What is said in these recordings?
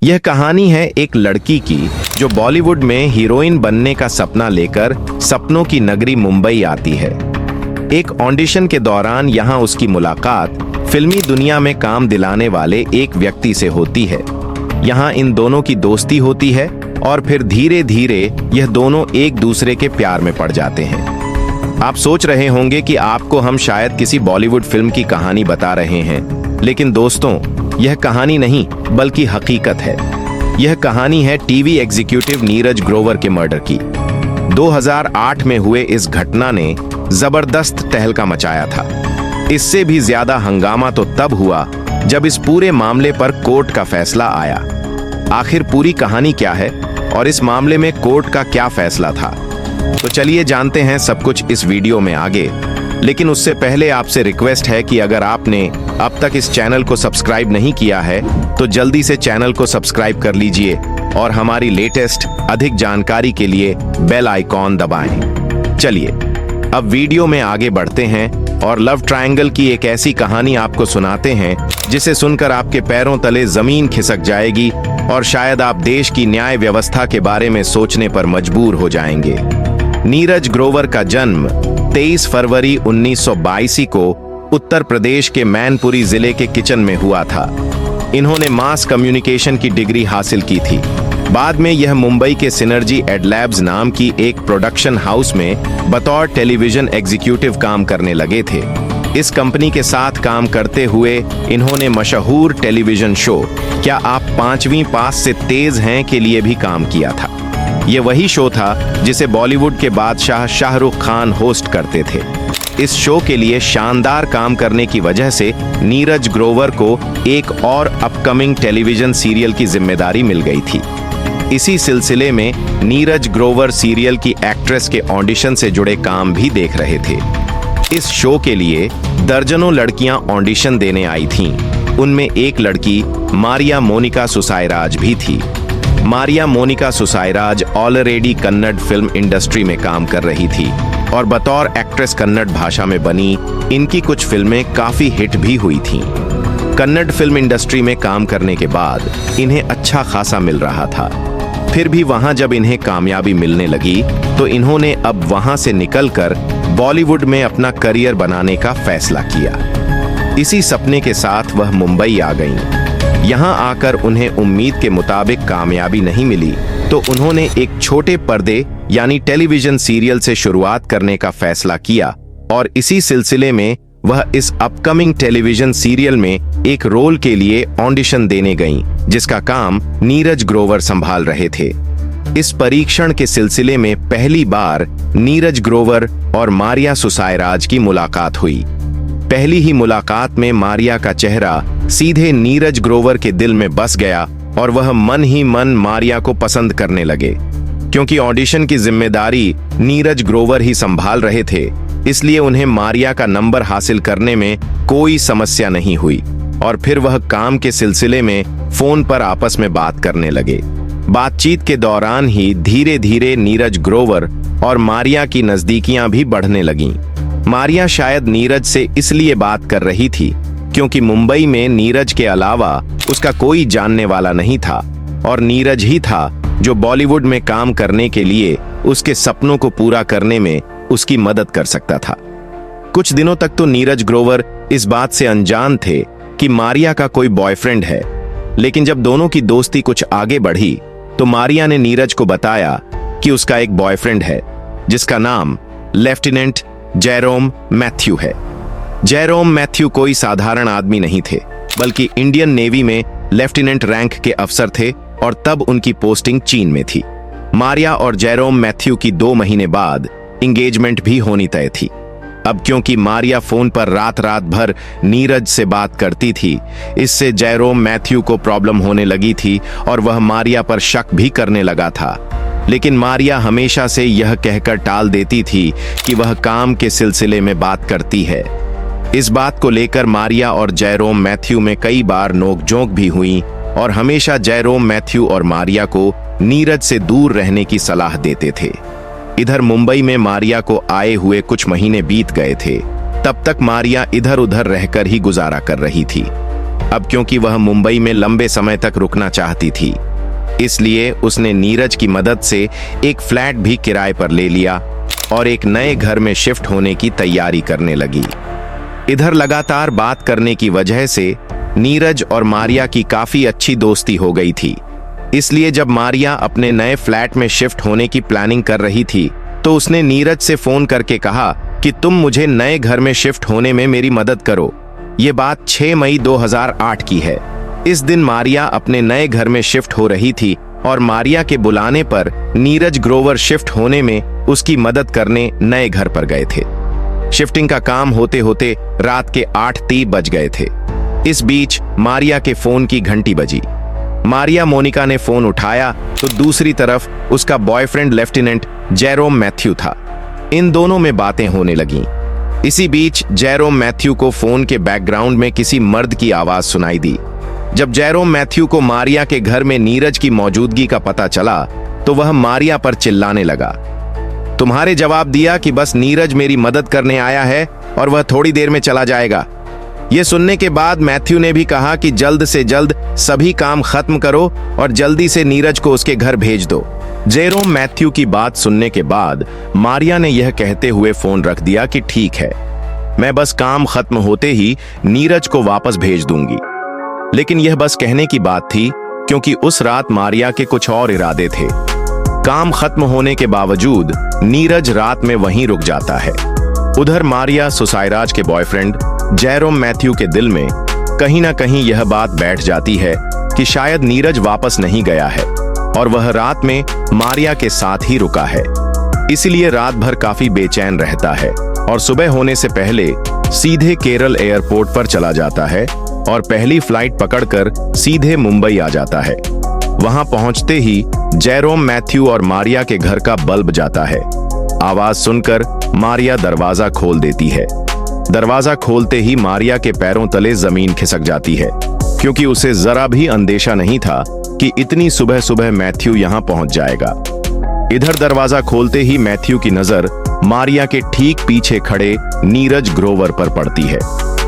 यह कहानी है एक लड़की की जो बॉलीवुड में हीरोइन बनने का सपना लेकर सपनों की नगरी मुंबई आती है। एक ऑडिशन के दौरान यहां उसकी मुलाकात फिल्मी दुनिया में काम दिलाने वाले एक व्यक्ति से होती है। यहां इन दोनों की दोस्ती होती है और फिर धीरे धीरे यह दोनों एक दूसरे के प्यार में पड़ जाते हैं। आप सोच रहे होंगे कि आपको हम शायद किसी बॉलीवुड फिल्म की कहानी बता रहे हैं, लेकिन दोस्तों यह कहानी नहीं बल्कि हकीकत है। यह कहानी है टीवी एग्जीक्यूटिव नीरज ग्रोवर के मर्डर की। 2008 में हुए इस घटना ने जबरदस्त तहलका मचाया था। इससे भी ज्यादा हंगामा तो तब हुआ जब इस पूरे मामले पर कोर्ट का फैसला आया। आखिर पूरी कहानी क्या है और इस मामले में कोर्ट का क्या फैसला था, तो चलिए जानते हैं सब कुछ इस वीडियो में आगे। लेकिन उससे पहले आपसे रिक्वेस्ट है कि अगर आपने अब तक इस चैनल को सब्सक्राइब नहीं किया है तो जल्दी से चैनल को सब्सक्राइब कर लीजिए और हमारी लेटेस्ट अधिक जानकारी के लिए बेल आइकॉन दबाएं। चलिए अब वीडियो में आगे बढ़ते हैं और लव ट्रायंगल की एक ऐसी कहानी आपको सुनाते हैं जिसे सुनकर आपके पैरों तले जमीन खिसक जाएगी और शायद आप देश की न्याय व्यवस्था के बारे में सोचने पर मजबूर हो जाएंगे। नीरज ग्रोवर का जन्म 23 फरवरी 1982 को उत्तर प्रदेश के मैनपुरी जिले के किचन में हुआ था। इन्होंने मास कम्युनिकेशन की डिग्री हासिल की थी। बाद में यह मुंबई के सिनर्जी एडलैब्स नाम की एक प्रोडक्शन हाउस में बतौर टेलीविजन एग्जीक्यूटिव काम करने लगे थे। इस कंपनी के साथ काम करते हुए इन्होंने मशहूर टेलीविजन शो क्या आप 5वीं पास से तेज हैं के लिए भी काम किया था। यह वही शो था जिसे बॉलीवुड के बादशाह शाहरुख खान होस्ट करते थे। इस शो के लिए शानदार काम करने की वजह से नीरज ग्रोवर को एक और अपकमिंग टेलीविजन सीरियल की जिम्मेदारी मिल गई थी। इसी सिलसिले में नीरज ग्रोवर सीरियल की एक्ट्रेस के ऑडिशन से जुड़े काम भी देख रहे थे। इस शो के लिए दर्जनों लड़कियां ऑडिशन देने आई थीं। उनमें एक लड़की मारिया मोनिका सुसायराज भी थी। Maria Monica Susairaj already Kannada film industry में काम कर रही थी और बतौर एक्ट्रेस कन्नड़ भाषा में बनी इनकी कुछ फिल्में काफी हिट भी हुई थीं। कन्नड़ फिल्म इंडस्ट्री में काम करने के बाद इन्हें अच्छा खासा मिल रहा था। फिर भी वहां जब इन्हें कामयाबी मिलने लगी तो इन्होंने अब वहां से निकलकर बॉलीवुड में अपना करियर बनाने का फैसला किया। इसी सपने के साथ वह मुंबई आ गईं। यहां आकर उन्हें उम्मीद के मुताबिक कामयाबी नहीं मिली तो उन्होंने एक छोटे पर्दे यानी टेलीविजन सीरियल से शुरुआत करने का फैसला किया और इसी सिलसिले में वह इस अपकमिंग टेलीविजन सीरियल में एक रोल के लिए ऑडिशन देने गईं, जिसका काम नीरज ग्रोवर संभाल रहे थे। इस परीक्षण के सिलसिले में पहली बार नीरज ग्रोवर और मारिया सुसायराज की मुलाकात हुई। पहली ही मुलाकात में मारिया का चेहरा सीधे नीरज ग्रोवर के दिल में बस गया और वह मन ही मन मारिया को पसंद करने लगे। क्योंकि ऑडिशन की जिम्मेदारी नीरज ग्रोवर ही संभाल रहे थे, इसलिए उन्हें मारिया का नंबर हासिल करने में कोई समस्या नहीं हुई और फिर वह काम के सिलसिले में फोन पर आपस में बात करने लगे। बातचीत के दौरान ही धीरे धीरे नीरज ग्रोवर और मारिया की नजदीकियां भी बढ़ने लगीं। मारिया शायद नीरज से इसलिए बात कर रही थी क्योंकि मुंबई में नीरज के अलावा उसका कोई जानने वाला नहीं था और नीरज ही था जो बॉलीवुड में काम करने के लिए उसके सपनों को पूरा करने में उसकी मदद कर सकता था। कुछ दिनों तक तो नीरज ग्रोवर इस बात से अनजान थे कि मारिया का कोई बॉयफ्रेंड है, लेकिन जब दोनों की दोस्ती कुछ आगे बढ़ी तो मारिया ने नीरज को बताया कि उसका एक बॉयफ्रेंड है जिसका नाम लेफ्टिनेंट जेरोम मैथ्यू है। जेरोम मैथ्यू कोई साधारण आदमी नहीं थे, बल्कि इंडियन नेवी में लेफ्टिनेंट रैंक के अफसर थे और तब उनकी पोस्टिंग चीन में थी। मारिया और जेरोम मैथ्यू की 2 महीने बाद एंगेजमेंट भी होनी तय थी। अब क्योंकि मारिया फोन पर रात रात भर नीरज से बात करती थी, इससे जेरोम मैथ्यू को प्रॉब्लम होने लगी थी और वह मारिया पर शक भी करने लगा था। लेकिन मारिया हमेशा से यह कहकर टाल देती थी कि वह काम के सिलसिले में बात करती है। इस बात को लेकर मारिया और जेरोम मैथ्यू में कई बार नोकझोंक भी हुई और हमेशा जेरोम मैथ्यू और मारिया को नीरज से दूर रहने की सलाह देते थे। इधर मुंबई में मारिया को आए हुए कुछ महीने बीत गए थे। तब तक मारिया इधर उधर रहकर ही गुजारा कर रही थी। अब क्योंकि वह मुंबई में लंबे समय तक रुकना चाहती थी, इसलिए उसने नीरज की मदद से एक फ्लैट भी किराए पर ले लिया और एक नए घर में शिफ्ट होने की तैयारी करने लगी। इधर लगातार बात करने की वजह से नीरज और मारिया की काफी अच्छी दोस्ती हो गई थी। इसलिए जब मारिया अपने नए फ्लैट में शिफ्ट होने की प्लानिंग कर रही थी तो उसने नीरज से फोन करके कहा कि तुम मुझे नए घर में शिफ्ट होने में मेरी मदद करो। ये बात 6 मई 2008 की है। इस दिन मारिया अपने नए घर में शिफ्ट हो रही थी और मारिया के बुलाने पर नीरज ग्रोवर शिफ्ट होने में उसकी मदद करने नए घर पर गए थे। शिफ्टिंग का काम होते होते रात के 8:30 बज गए थे। इस बीच मारिया के फोन की घंटी बजी। मारिया मोनिका ने फोन उठाया तो दूसरी तरफ उसका बॉयफ्रेंड लेफ्टिनेंट जेरोम मैथ्यू था। इन दोनों में बातें होने लगीं। इसी बीच जेरोम मैथ्यू को फोन के बैकग्राउंड में किसी मर्द की आवाज सुनाई दी। जब जेरोम मैथ्यू को मारिया के घर में नीरज की मौजूदगी का पता चला तो वह मारिया पर चिल्लाने लगा। तुम्हारे जवाब दिया कि बस नीरज मेरी मदद करने आया है और वह थोड़ी देर में चला जाएगा। यह सुनने के बाद मैथ्यू ने भी कहा कि जल्द से जल्द सभी काम खत्म करो और जल्दी से नीरज को उसके घर भेज दो। जेरोम मैथ्यू की बात सुनने के बाद मारिया ने यह कहते हुए फोन रख दिया कि ठीक है, मैं बस काम खत्म होते ही नीरज को वापस भेज दूंगी। लेकिन यह बस कहने की बात थी, क्योंकि उस रात मारिया के कुछ और इरादे थे। काम खत्म होने के बावजूद नीरज रात में वहीं रुक जाता है। उधर मारिया सुसाइराज के बॉयफ्रेंड जेरोम मैथ्यू के दिल में कहीं ना कहीं यह बात बैठ जाती है कि शायद नीरज वापस नहीं गया है और वह रात में मारिया के साथ ही रुका है। इसलिए रात भर काफी बेचैन रहता है और सुबह होने से पहले सीधे केरल एयरपोर्ट पर चला जाता है और पहली फ्लाइट पकड़कर सीधे मुंबई आ जाता है। वहां पहुंचते ही जेरोम मैथ्यू और मारिया के घर का बल्ब जाता है। आवाज सुनकर मारिया दरवाजा खोल देती है। दरवाजा खोलते ही मारिया के पैरों तले जमीन खिसक जाती है, क्योंकि उसे जरा भी अंदेशा नहीं था कि इतनी सुबह सुबह मैथ्यू यहां पहुंच जाएगा। इधर दरवाजा खोलते ही मैथ्यू की नजर मारिया के ठीक पीछे खड़े नीरज ग्रोवर पर पड़ती है।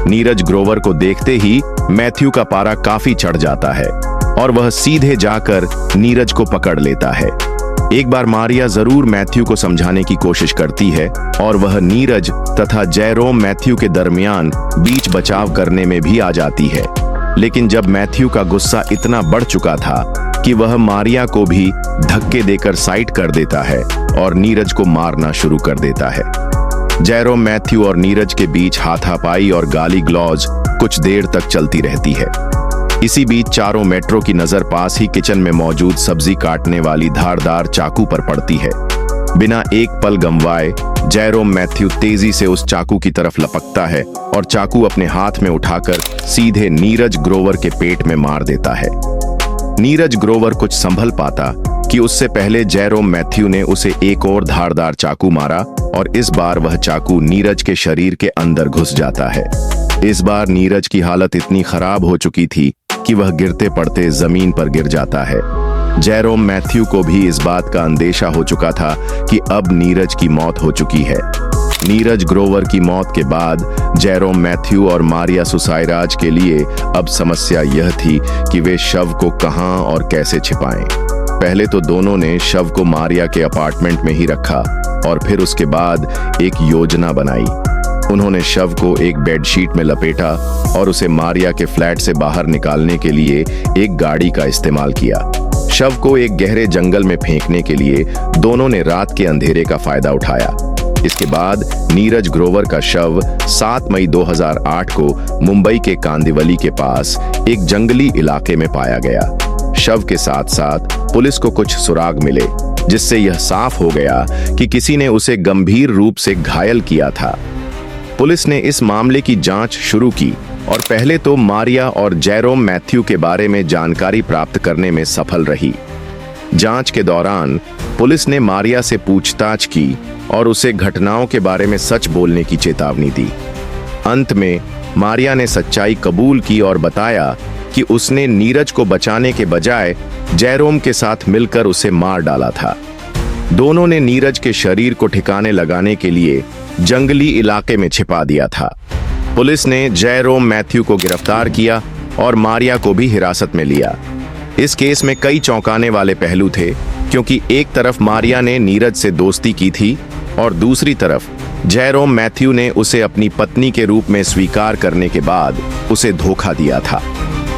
नीरज ग्रोवर को देखते ही मैथ्यू का पारा काफी चढ़ जाता है और वह सीधे जाकर नीरज को पकड़ लेता है। एक बार मारिया जरूर मैथ्यू को समझाने की कोशिश करती है और वह नीरज तथा जेरोम मैथ्यू के दरमियान बीच बचाव करने में भी आ जाती है। लेकिन जब मैथ्यू का गुस्सा इतना बढ़ चुका था कि वह मारिया को भी धक्के देकर साइड कर देता है और नीरज को मारना शुरू कर देता है। जेरोम मैथ्यू और नीरज के बीच हाथापाई और गाली ग्लौज कुछ देर तक चलती रहती है। इसी बीच चारों मेट्रो की नजर पास ही किचन में मौजूद सब्जी काटने वाली धारदार चाकू पर पड़ती है। बिना एक पल गंवाए जेरोम मैथ्यू तेजी से उस चाकू की तरफ लपकता है और चाकू अपने हाथ में उठाकर सीधे नीरज ग्रोवर के पेट में मार देता है। नीरज ग्रोवर कुछ संभल पाता कि उससे पहले जेरोम मैथ्यू ने उसे एक और धारदार चाकू मारा और इस बार वह चाकू नीरज के शरीर के अंदर घुस जाता है। इस बार नीरज की हालत इतनी खराब हो चुकी थी कि वह गिरते पड़ते जमीन पर गिर जाता है। जेरोम मैथ्यू को भी इस बात का अंदेशा हो चुका था कि अब नीरज की मौत हो चुकी है। नीरज ग्रोवर की मौत के बाद जेरोम मैथ्यू और मारिया सुसाइराज के लिए अब समस्या यह थी कि वे शव को कहां और कैसे छिपाएं। पहले तो दोनों ने शव को मारिया के अपार्टमेंट में ही रखा और फिर उसके बाद एक योजना बनाई। उन्होंने शव को एक बेडशीट में लपेटा और उसे मारिया के फ्लैट से बाहर निकालने के लिए एक गाड़ी का इस्तेमाल किया। शव को एक गहरे जंगल में फेंकने के लिए दोनों ने रात के अंधेरे का फायदा उठाया। इसके बाद नीरज ग्रोवर का शव 7 मई 2008 को मुंबई के कांदिवली के पास एक जंगली इलाके में पाया गया। शव के साथ साथ पुलिस को कुछ सुराग मिले, जिससे यह साफ हो गया कि किसी ने उसे गंभीर रूप से घायल किया था। पुलिस ने इस मामले की जांच शुरू की और पहले तो मारिया और जेरोम मैथ्यू के बारे में जानकारी प्राप्त करने में सफल रही। जांच के दौरान पुलिस ने मारिया से पूछताछ की और उसे घटनाओं के बारे में सच बोलने की चेतावनी दी। अंत में मारिया ने सच्चाई कबूल की और बताया कि उसने नीरज को बचाने के बजाय जेरोम के साथ मिलकर उसे मार डाला था। दोनों ने नीरज के शरीर को ठिकाने लगाने के लिए जंगली इलाके में छिपा दिया था। पुलिस ने जेरोम मैथ्यू को गिरफ्तार किया और मारिया को भी हिरासत में लिया। इस केस में कई चौंकाने वाले पहलू थे, क्योंकि एक तरफ मारिया ने नीरज से दोस्ती की थी और दूसरी तरफ जेरोम मैथ्यू ने उसे अपनी पत्नी के रूप में स्वीकार करने के बाद उसे धोखा दिया था।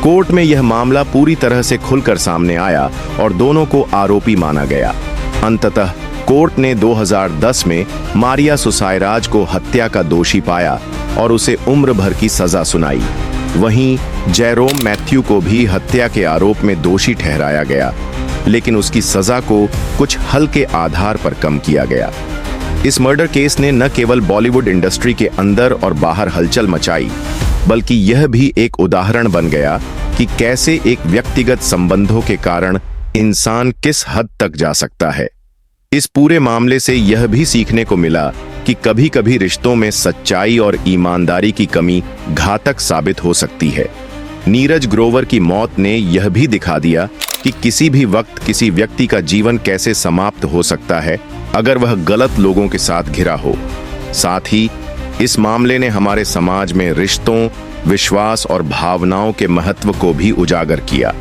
कोर्ट में यह मामला पूरी तरह से खुलकर सामने आया और दोनों को आरोपी माना गया। अंततः कोर्ट ने 2010 में मारिया सुसायराज को हत्या का दोषी पाया और उसे उम्र भर की सजा सुनाई। वहीं जेरोम मैथ्यू को भी हत्या के आरोप में दोषी ठहराया गया, लेकिन उसकी सजा को कुछ हल्के आधार पर कम किया गया। इस मर्डर केस ने न केवल बॉलीवुड इंडस्ट्री के अंदर और बाहर हलचल मचाई, बल्कि यह भी एक उदाहरण बन गया कि कैसे एक व्यक्तिगत संबंधों के कारण इंसान किस हद तक जा सकता है। इस पूरे मामले से यह भी सीखने को मिला कि कभी-कभी रिश्तों में सच्चाई और ईमानदारी की कमी घातक साबित हो सकती है। नीरज ग्रोवर की मौत ने यह भी दिखा दिया कि किसी भी वक्त किसी व्यक्ति का जीवन कैसे समाप्त हो सकता है अगर वह गलत लोगों के साथ घिरा हो। साथ ही इस मामले ने हमारे समाज में रिश्तों, विश्वास और भावनाओं के महत्व को भी उजागर किया।